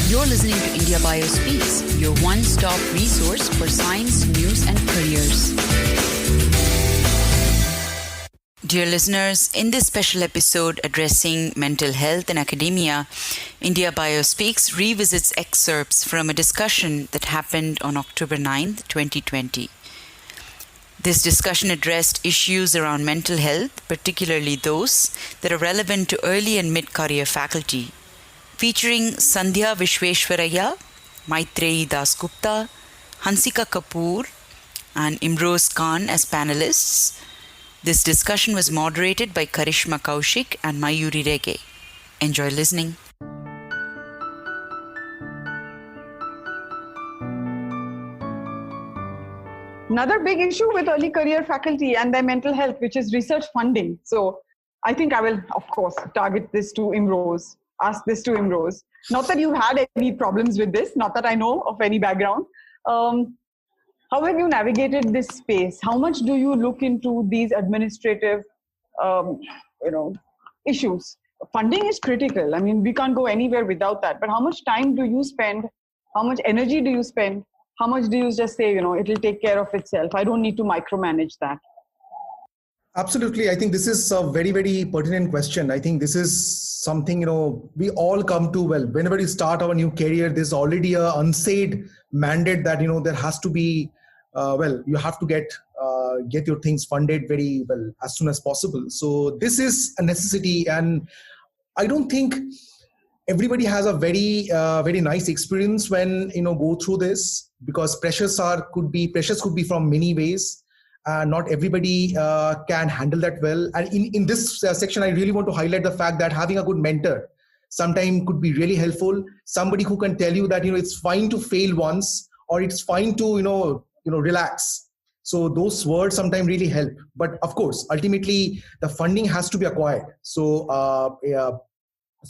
You're listening to India Bio Speaks, your one-stop resource for science, news and careers. Dear listeners, in this special episode addressing mental health in academia, India Bio Speaks revisits excerpts from a discussion that happened on October 9th, 2020. This discussion addressed issues around mental health, particularly those that are relevant to early and mid-career faculty, featuring Sandhya Visweswariah, Maitrayee DasGupta, Hansika Kapoor, and Imroze Khan as panellists. This discussion was moderated by Karishma Kaushik and Mayuri Rege. Enjoy listening. Another big issue with early career faculty and their mental health, which is research funding. So I think I will, of course, target this to Imroze, ask this to Imroze. Not that you had any problems with this, not that I know of any background. How have you navigated this space? How much do you look into these administrative, issues? Funding is critical. I mean, we can't go anywhere without that. But how much time do you spend? How much energy do you spend? How much do you just say, it'll take care of itself? I don't need to micromanage that. Absolutely. I think this is a very, very pertinent question. I think this is something, we all come to, whenever we start our new career, there's already an unsaid mandate that, there has to be, you have to get your things funded very well as soon as possible. So this is a necessity. And I don't think everybody has a very, very nice experience when, go through this, because pressures could be from many ways. Not everybody can handle that well. And in this section, I really want to highlight the fact that having a good mentor sometimes could be really helpful. Somebody who can tell you that, it's fine to fail once, or it's fine to, relax. So those words sometimes really help. But of course, ultimately, the funding has to be acquired. So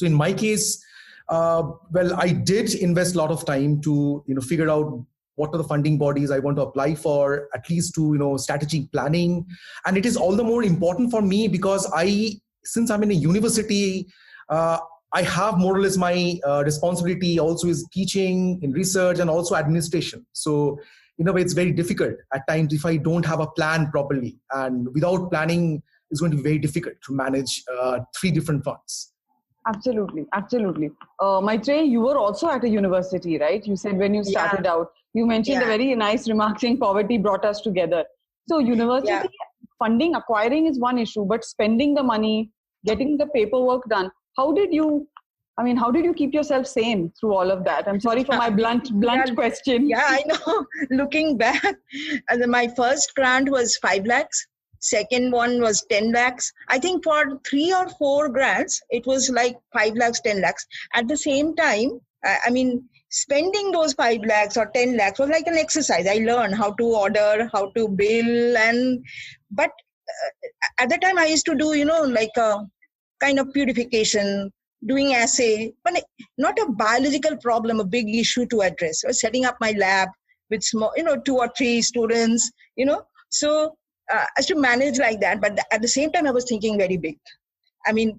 in my case, I did invest a lot of time to, figure out what are the funding bodies I want to apply for, at least to, strategic planning. And it is all the more important for me because since I'm in a university, I have more or less my responsibility also is teaching, in research, and also administration. So in a way, it's very difficult at times if I don't have a plan properly. And without planning, it's going to be very difficult to manage 3 different funds. Absolutely. Maitrayee, you were also at a university, right? You said when you started out, you mentioned a very nice remark saying poverty brought us together. So university funding, acquiring is one issue, but spending the money, getting the paperwork done. How did you keep yourself sane through all of that? I'm sorry for my blunt question. Yeah, I know. Looking back, my first grant was 5 lakhs. Second one was 10 lakhs. I think for 3 or 4 grants, it was like 5 lakhs, 10 lakhs. At the same time, spending those 5 lakhs or 10 lakhs was like an exercise. I learned how to order, how to bill. But at the time I used to do, like a kind of purification, doing assay, but not a biological problem, a big issue to address. I was setting up my lab with small, 2 or 3 students, So as to manage like that, but at the same time, I was thinking very big.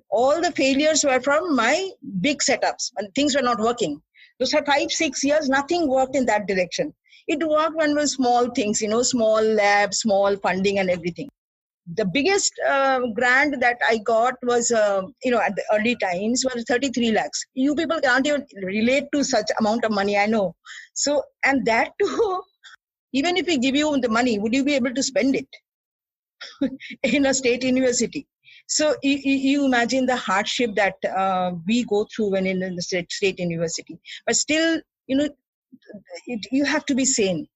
All the failures were from my big setups and things were not working. Those for 5-6 years, nothing worked in that direction. It worked when it was small things, small labs, small funding and everything. The biggest grant that I got was, at the early times was 33 lakhs. You people can't even relate to such amount of money, I know. So, and that too, even if we give you the money, would you be able to spend it in a state university? So you imagine the hardship that we go through when in the state university. But still, you have to be sane.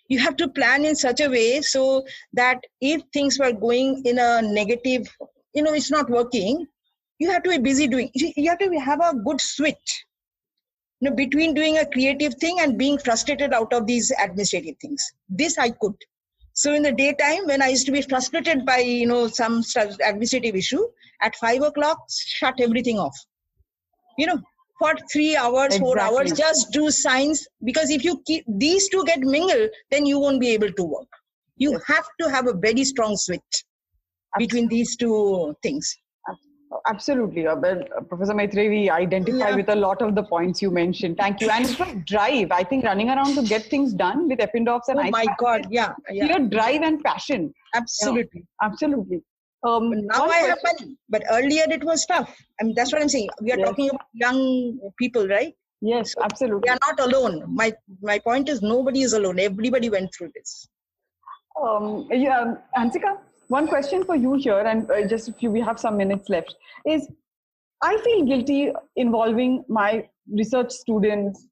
You have to plan in such a way so that if things were going in a negative, it's not working, you have to be busy doing. You have to have a good switch, between doing a creative thing and being frustrated out of these administrative things. This I could. So in the daytime, when I used to be frustrated by, some administrative issue, at 5 o'clock, shut everything off. For 3 hours, 4 hours, just do science. Because if you keep these two get mingled, then you won't be able to work. You have to have a very strong switch between these two things. Absolutely. Professor Maitrayee, we identify with a lot of the points you mentioned. Thank you. And it was drive. I think running around to get things done with Eppendorf's and Oh my God, yeah. Sheer drive and passion. Absolutely. Absolutely. But now I have money, but earlier it was tough. I mean, that's what I'm saying. We are talking about young people, right? Yes, so absolutely. We are not alone. My point is nobody is alone. Everybody went through this. Hansika, one question for you here, and just if we have some minutes left, is I feel guilty involving my research students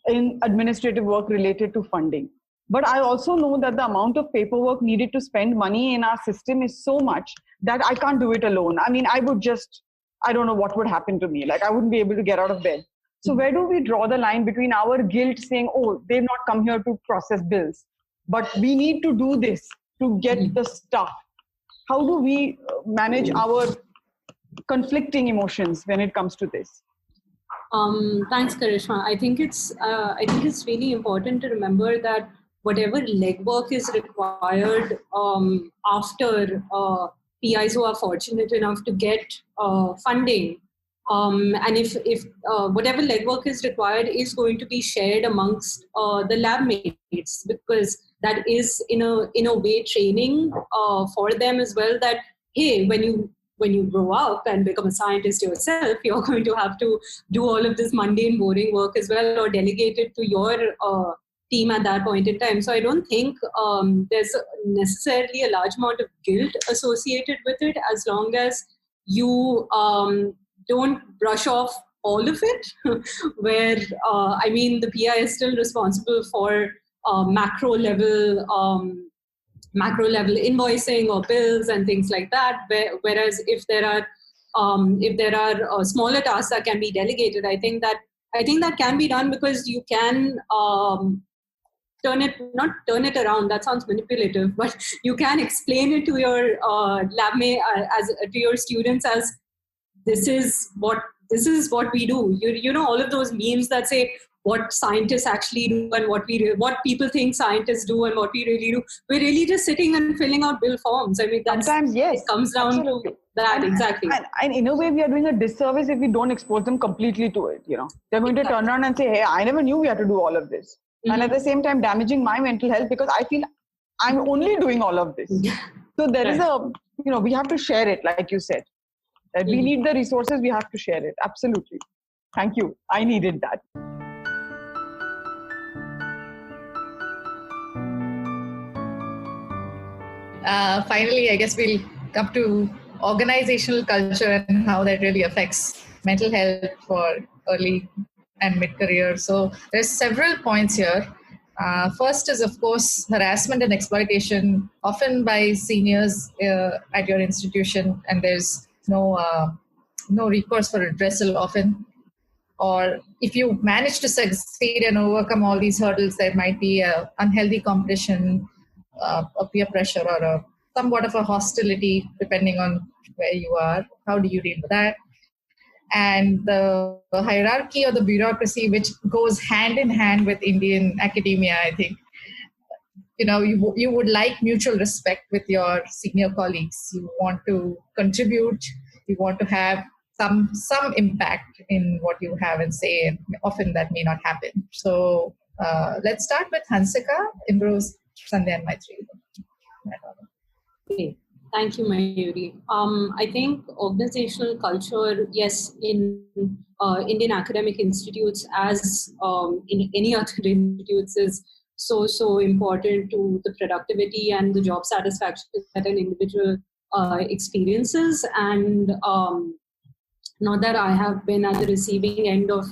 in administrative work related to funding. But I also know that the amount of paperwork needed to spend money in our system is so much that I can't do it alone. I mean, I don't know what would happen to me. Like, I wouldn't be able to get out of bed. So where do we draw the line between our guilt saying, oh, they've not come here to process bills, but we need to do this to get the stuff? How do we manage our conflicting emotions when it comes to this? Thanks, Karishma. I think it's really important to remember that whatever legwork is required after PIs who are fortunate enough to get funding, and if whatever legwork is required is going to be shared amongst the lab mates, because that is in a way training for them as well. That hey, when you grow up and become a scientist yourself, you're going to have to do all of this mundane, boring work as well, or delegate it to your team at that point in time. So I don't think there's necessarily a large amount of guilt associated with it, as long as you don't brush off all of it, where, the PI is still responsible for macro level invoicing or bills and things like that. Whereas if there are smaller tasks that can be delegated, I think that can be done, because you can not turn it around. That sounds manipulative, but you can explain it to your lab mate, to your students, as this is what we do. You know, all of those memes that say what scientists actually do and what people think scientists do and what we really do. We're really just sitting and filling out bill forms. I mean, sometimes, yes, it comes down to that. Exactly. And in a way, we are doing a disservice if we don't expose them completely to it. You know, they're going to turn around and say, hey, I never knew we had to do all of this. Mm-hmm. And at the same time, damaging my mental health, because I feel I'm only doing all of this. So there is we have to share it, like you said. That we need the resources, we have to share it. Absolutely. Thank you. I needed that. Finally, I guess we'll come to organizational culture and how that really affects mental health for early and mid-career. So there's several points here. First is, of course, harassment and exploitation, often by seniors at your institution, and there's no recourse for redressal often. Or if you manage to succeed and overcome all these hurdles, there might be a unhealthy competition, a peer pressure, or somewhat of a hostility, depending on where you are. How do you deal with that? And the hierarchy or the bureaucracy, which goes hand in hand with Indian academia, I think. You know, you would like mutual respect with your senior colleagues. You want to contribute. You want to have some impact in what you have and say, and often that may not happen. So let's start with Hansika, Imroze, Sandhya, and Maitrayee. Okay. Thank you, Mayuri. I think organizational culture, yes, in Indian academic institutes, as in any other institutes, is so important to the productivity and the job satisfaction that an individual experiences. And not that I have been at the receiving end of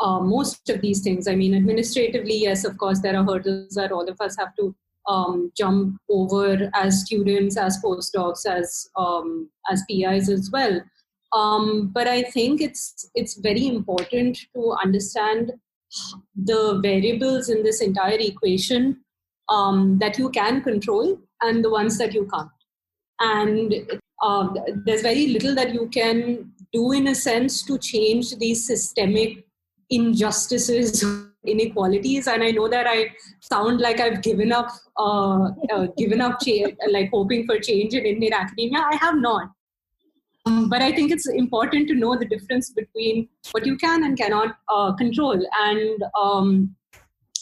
most of these things. I mean, administratively, yes, of course, there are hurdles that all of us have to jump over as students, as postdocs, as PIs as well. But I think it's very important to understand the variables in this entire equation that you can control and the ones that you can't. And there's very little that you can do, in a sense, to change these systemic injustices, inequalities. And I know that I sound like I've given up like hoping for change in Indian academia. I have not. But I think it's important to know the difference between what you can and cannot control. And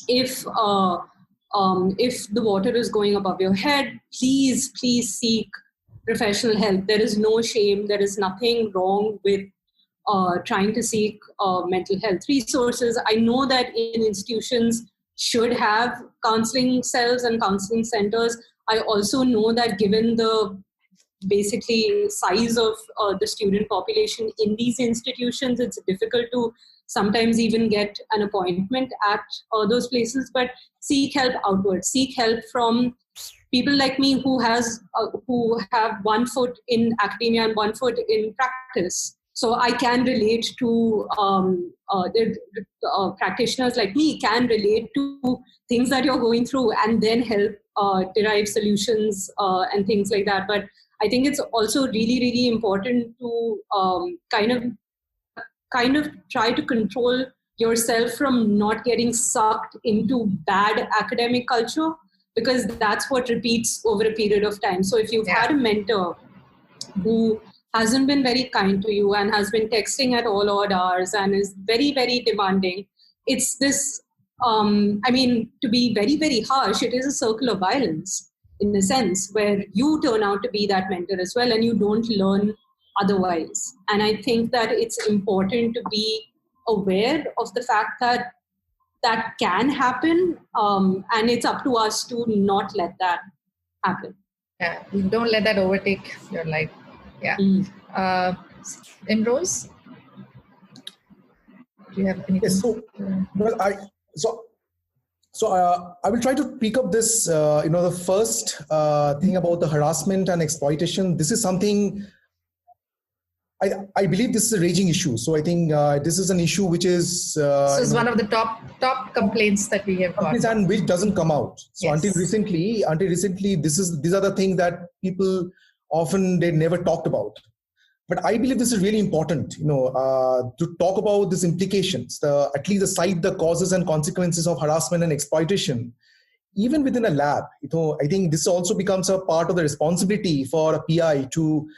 if the water is going above your head, please seek professional help. There is no shame. There is nothing wrong with trying to seek mental health resources. I know that in institutions should have counseling cells and counseling centers. I also know that given the basically size of the student population in these institutions, it's difficult to sometimes even get an appointment at those places. But seek help outwards. Seek help from people like me who have 1 foot in academia and 1 foot in practice. So I can relate to practitioners like me can relate to things that you're going through and then help derive solutions and things like that. But I think it's also really, really important to kind of try to control yourself from not getting sucked into bad academic culture, because that's what repeats over a period of time. So if you've had a mentor who hasn't been very kind to you and has been texting at all odd hours and is very, very demanding, it's this, to be very, very harsh, it is a circle of violence in a sense where you turn out to be that mentor as well and you don't learn otherwise. And I think that it's important to be aware of the fact that that can happen, and it's up to us to not let that happen. Yeah, don't let that overtake your life. Yeah. Imroze? Do you have anything? Yes, I will try to pick up this, the first thing about the harassment and exploitation. This is something, I believe this is a raging issue. So I think this is an issue which is... this is one of the top complaints that we have got. And which doesn't come out. So Yes. until recently, these are the things that people often, they never talked about. But I believe this is really important, to talk about these implications, at least aside the causes and consequences of harassment and exploitation, even within a lab. I think this also becomes a part of the responsibility for a PI to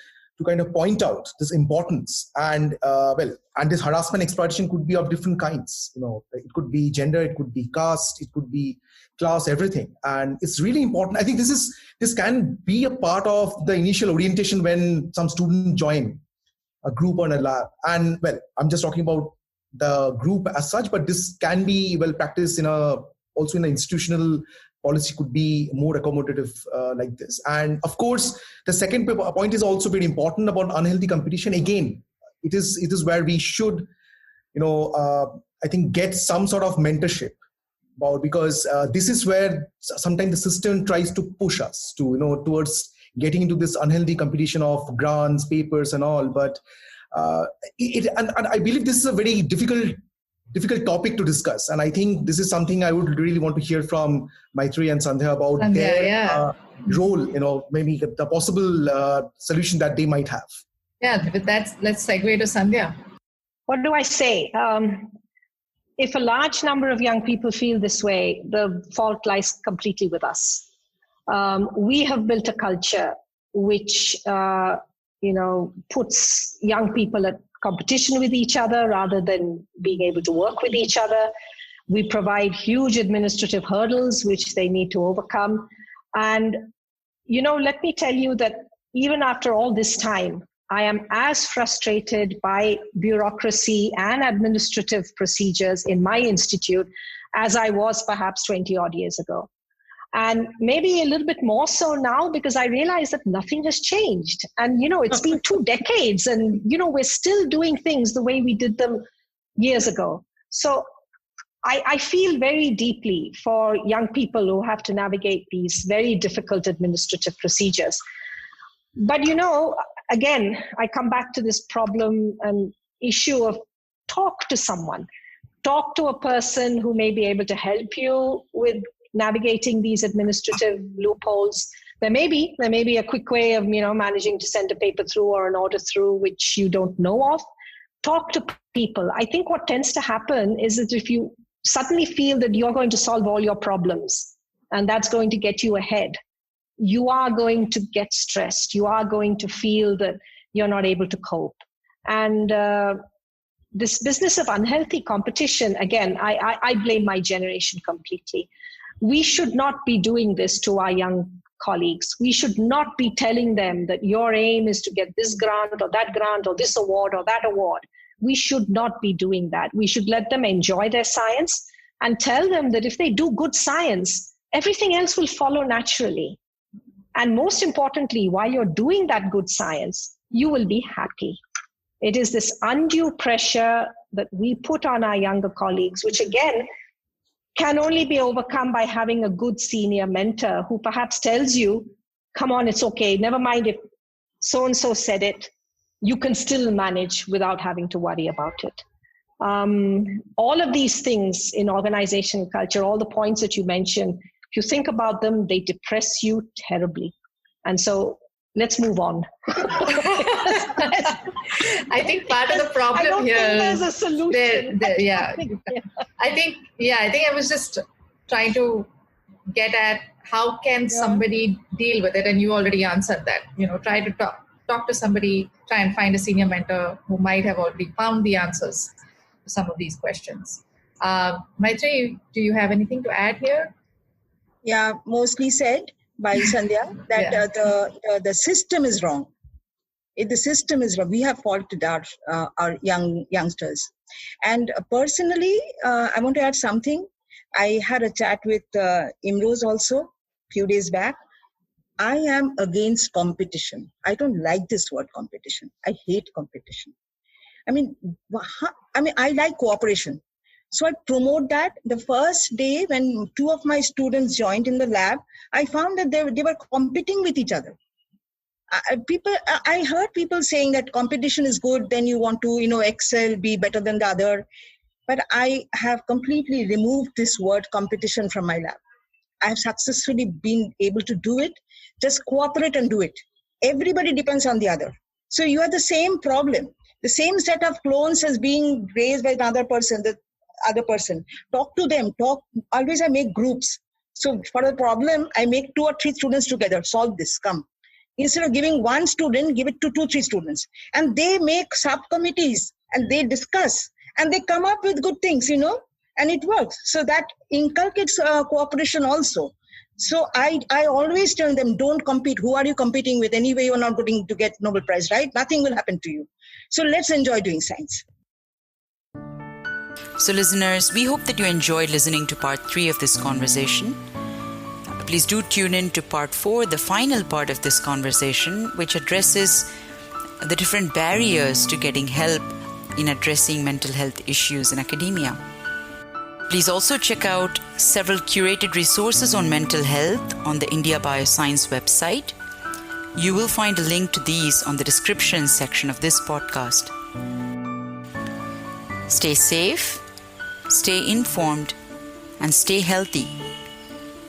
kind of point out this importance. And and this harassment exploitation could be of different kinds. It could be gender, it could be caste, it could be class, everything. And it's really important. I think this can be a part of the initial orientation when some students join a group or a lab. And I'm just talking about the group as such, but this can be well practiced also in the institutional policy could be more accommodative like this. And of course, the second point is also very important about unhealthy competition. Again, it is where we should, I think, get some sort of mentorship because this is where sometimes the system tries to push us to, towards getting into this unhealthy competition of grants, papers and all. But and I believe this is a very difficult topic to discuss. And I think this is something I would really want to hear from Maitrayee and Sandhya about their role, maybe the possible solution that they might have. Yeah, with that, let's segue to Sandhya. What do I say? If a large number of young people feel this way, the fault lies completely with us. We have built a culture which, puts young people at competition with each other rather than being able to work with each other. We provide huge administrative hurdles which they need to overcome. And, let me tell you that even after all this time, I am as frustrated by bureaucracy and administrative procedures in my institute as I was perhaps 20 odd years ago. And maybe a little bit more so now because I realize that nothing has changed. And, it's been 2 decades and, we're still doing things the way we did them years ago. So I feel very deeply for young people who have to navigate these very difficult administrative procedures. But, again, I come back to this problem and issue of talk to someone. Talk to a person who may be able to help you with navigating these administrative loopholes. There may be a quick way of, managing to send a paper through or an order through which you don't know of. Talk to people. I think what tends to happen is that if you suddenly feel that you're going to solve all your problems and that's going to get you ahead, you are going to get stressed. You are going to feel that you're not able to cope. And this business of unhealthy competition, again, I blame my generation completely. We should not be doing this to our young colleagues. We should not be telling them that your aim is to get this grant or this award or that award. We should not be doing that. We should let them enjoy their science and tell them that if they do good science, everything else will follow naturally. And most importantly, while you're doing that good science, you will be happy. It is this undue pressure that we put on our younger colleagues, which again, can only be overcome by having a good senior mentor who perhaps tells you, come on, it's okay. Never mind if so-and-so said it. You can still manage without having to worry about it. All of these things in organizational culture, all the points that you mentioned, if you think about them, they depress you terribly. And so let's move on. I think part of the problem I don't here think there's a solution. I think I was just trying to get at how can somebody deal with it, and you already answered that. Try to talk to somebody, try and find a senior mentor who might have already found the answers to some of these questions. Maitrayee, do you have anything to add here? Yeah, mostly said by Sandhya that the system is wrong. The system is wrong. We have faulted our youngsters. And personally, I want to add something. I had a chat with Imroze also a few days back. I am against competition. I don't like this word competition. I hate competition. I like cooperation. So I promote that. The first day when two of my students joined in the lab, I found that they were competing with each other. I heard people saying that competition is good, then you want to, excel, be better than the other. But I have completely removed this word competition from my lab. I have successfully been able to do it. Just cooperate and do it. Everybody depends on the other. So you have the same problem. The same set of clones as being raised by another person, the other person. Talk to them. Always I make groups. So for the problem, I make 2 or 3 students together. Solve this. Come. Instead of giving one student, give it to 2, 3 students. And they make subcommittees and they discuss and they come up with good things, and it works. So that inculcates cooperation also. So I always tell them, don't compete. Who are you competing with? Anyway, you're not going to get Nobel Prize, right? Nothing will happen to you. So let's enjoy doing science. So listeners, we hope that you enjoyed listening to part 3 of this conversation. Please do tune in to part 4, the final part of this conversation, which addresses the different barriers to getting help in addressing mental health issues in academia. Please also check out several curated resources on mental health on the India Bioscience website. You will find a link to these on the description section of this podcast. Stay safe, stay informed, and stay healthy.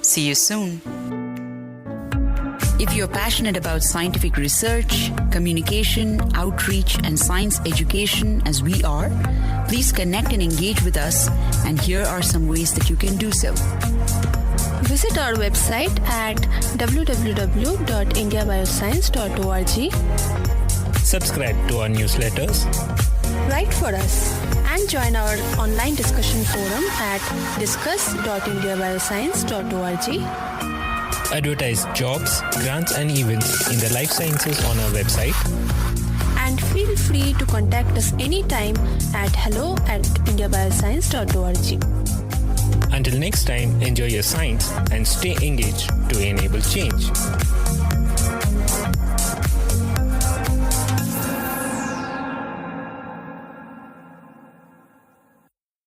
See you soon. If you're passionate about scientific research, communication, outreach, and science education as we are, please connect and engage with us, and here are some ways that you can do so. Visit our website at www.indiabioscience.org. Subscribe to our newsletters. Write for us and join our online discussion forum at discuss.indiabioscience.org. Advertise jobs, grants and events in the life sciences on our website. And feel free to contact us anytime at hello@indiabioscience.org. Until next time, enjoy your science and stay engaged to enable change.